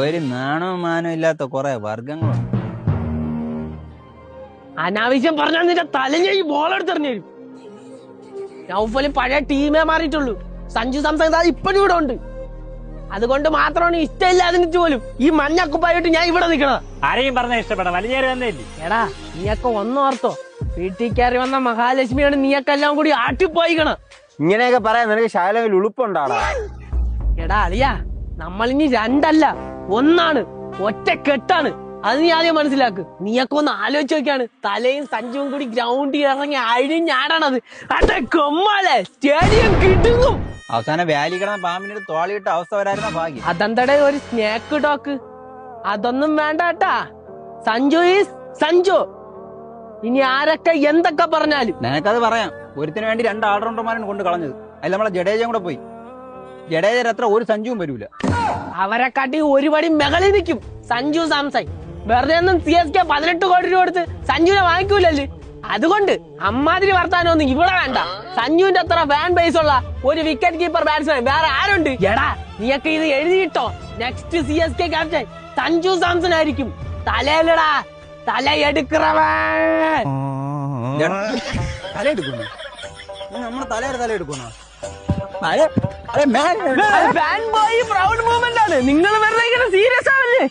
ഒരു നാണവും മാനവും ഇല്ലാത്ത കുറെ വർഗങ്ങളുണ്ട്. അനാവശ്യം പറഞ്ഞാൽ നിന്റെ തലഞ്ഞ ഈ ബോൾ എടുത്തെറിഞ്ഞു തരും. നൗഫല് പഴയ ടീമേ മാറിയിട്ടുള്ളൂ. സഞ്ജു സാംസൺ ഇപ്പോഴും ഇവിടെ ഉണ്ട്. അതുകൊണ്ട് മാത്രമാണ് ഇഷ്ടമില്ലാതിട്ട് പോലും ഈ മഞ്ഞക്കുപ്പായിട്ട് ഞാൻ ഇവിടെ നിൽക്കണത്. ആരെയും പറഞ്ഞ ഇഷ്ടപ്പെടാം, വലിയ തന്നെയില്ലേ. എടാ നീയൊക്കെ ഒന്നോർത്തോ, വീട്ടിൽ കയറി വന്ന മഹാലക്ഷ്മിയാണ് നീയൊക്കെല്ലാം കൂടി ആട്ടിപ്പോയിക്കണം. ഇങ്ങനെയൊക്കെ പറയാൻ നിനക്ക് ശാലയിൽ ഉളുപ്പുണ്ടാടാ. എടാ അളിയാ, നമ്മളിനി രണ്ടല്ല ഒന്നാണ്, ഒറ്റ കെട്ടാണ്. അത് നീ ആദ്യം മനസ്സിലാക്ക്. നീയൊക്കെ ഒന്ന് ആലോചിച്ച് നോക്കിയാണ് തലയും സഞ്ജുവും കൂടി ഗ്രൗണ്ടിൽ ഇറങ്ങി അഴിഞ്ഞാടാണത്. അതെ കൊമ്മാലെ സ്റ്റേഡിയം കിട്ടുന്നു. അവസാനം വാലി കിടന്ന പാമ്പിന്റെ തോളിയിട്ട അവസ്ഥ വരായിരുന്ന ഭാഗ്യം. അതെന്തടെ ഒരു സ്നേക്ക് ടോക്ക്? അതൊന്നും വേണ്ട കേട്ടാ. സഞ്ജു ഈസ് സഞ്ജു. ഇനി ആരൊക്കെ എന്തൊക്കെ പറഞ്ഞാലും നിനക്കത് പറയാം. ഒരുത്തിന് വേണ്ടി 2 ഓൾറൗണ്ടർമാരാണ് കൊണ്ട് കളഞ്ഞത്. അതിൽ നമ്മളെ ജഡേജയും കൂടെ പോയി. ജഡേജ അത്ര ഒരു സഞ്ജുവും വരൂല. അവരെ കാട്ടി ഒരുപടി മെകളിൽ നിൽക്കും സഞ്ജു സാംസൺ. വെറുതെ ഒന്നും CSK 18 കോടി രൂപ കൊടുത്ത് സഞ്ജുവിനെ വാങ്ങിക്കൂലല്ലേ. അതുകൊണ്ട് അമ്മാതിരി വർത്താനൊന്നും ഇവിടെ വേണ്ട. സഞ്ജുവിന്റെ അത്ര ഫാൻ ബേസ് ഉള്ള ഒരു വിക്കറ്റ് കീപ്പർ ബാറ്റ്സ്മാൻ വേറെ ആരുണ്ട്? എടാ നീയൊക്കെ ഇത് എഴുതിയിട്ടോ. Next CSK captain Sanju Samson ആയിരിക്കും. തലയിലടാ തലയെടുക്കറവൻ. തലയെടുക്കുന്നു നമ്മളെ തലയെടുക്കുന്നു. ഫാൻ ബോയ് പ്രൗഡ് മൂവ്മെന്റ് ആണ്. നിങ്ങൾ വെറുതെ ഇങ്ങനെ സീരിയസ് ആവല്ലേ?